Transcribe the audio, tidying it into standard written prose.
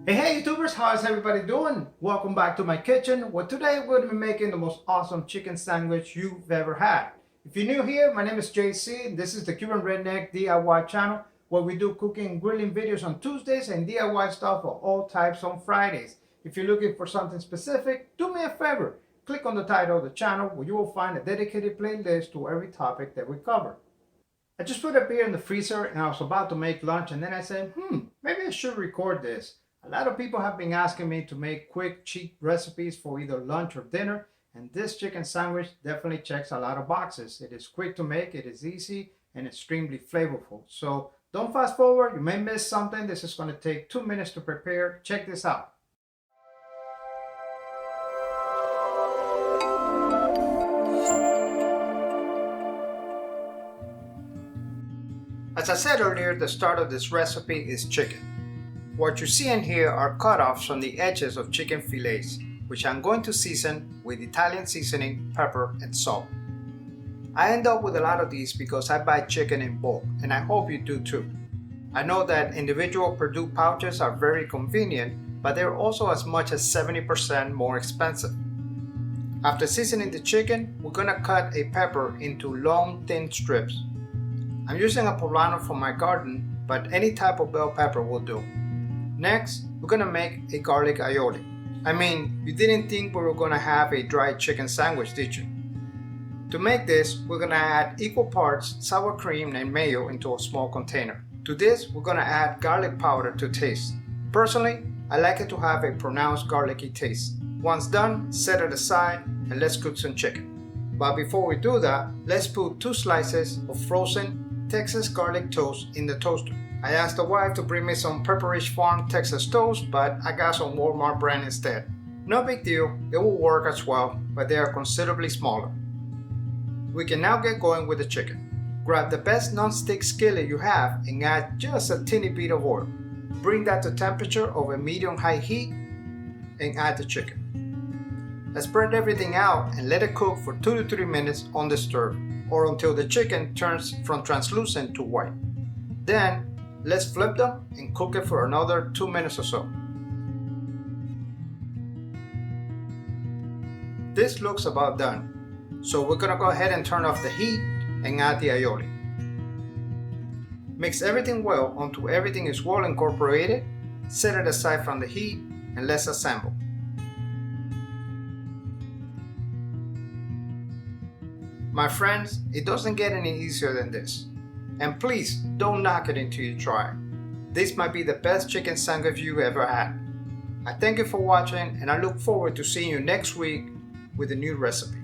Hey YouTubers, how's everybody doing? Welcome back to my kitchen. Well, today we're going to be making the most awesome chicken sandwich you've ever had. If you're new here, my name is JC and this is the Cuban Redneck DIY channel where we do cooking and grilling videos on Tuesdays and DIY stuff of all types on Fridays. If you're looking for something specific, do me a favor. Click on the title of the channel where you will find a dedicated playlist to every topic that we cover. I just put a beer in the freezer and I was about to make lunch, and then I said, maybe I should record this. A lot of people have been asking me to make quick, cheap recipes for either lunch or dinner, and this chicken sandwich definitely checks a lot of boxes. It is quick to make, it is easy, and extremely flavorful. So don't fast forward, you may miss something. This is going to take 2 minutes to prepare. Check this out. As I said earlier, the start of this recipe is chicken. What you see in here are cutoffs from the edges of chicken fillets, which I'm going to season with Italian seasoning, pepper, and salt. I end up with a lot of these because I buy chicken in bulk, and I hope you do too. I know that individual Perdue pouches are very convenient, but they're also as much as 70% more expensive. After seasoning the chicken, we're going to cut a pepper into long, thin strips. I'm using a poblano from my garden, but any type of bell pepper will do. Next, we're gonna make a garlic aioli. I mean, you didn't think we were gonna have a dry chicken sandwich, did you? To make this, we're gonna add equal parts sour cream and mayo into a small container. To this, we're gonna add garlic powder to taste. Personally, I like it to have a pronounced garlicky taste. Once done, set it aside and let's cook some chicken. But before we do that, let's put 2 slices of frozen Texas garlic toast in the toaster. I asked the wife to bring me some Pepperidge Farm Texas toast, but I got some Walmart brand instead. No big deal, it will work as well, but they are considerably smaller. We can now get going with the chicken. Grab the best non-stick skillet you have and add just a teeny bit of oil. Bring that to temperature over medium-high heat and add the chicken. Let's spread everything out and let it cook for 2 to 3 minutes on the stove, or until the chicken turns from translucent to white. Then, let's flip them and cook it for another 2 minutes or so. This looks about done, so we're gonna go ahead and turn off the heat and add the aioli. Mix everything well until everything is well incorporated, set it aside from the heat, and let's assemble. My friends, it doesn't get any easier than this. And please don't knock it until you try it. This might be the best chicken sandwich you ever had. I thank you for watching and I look forward to seeing you next week with a new recipe.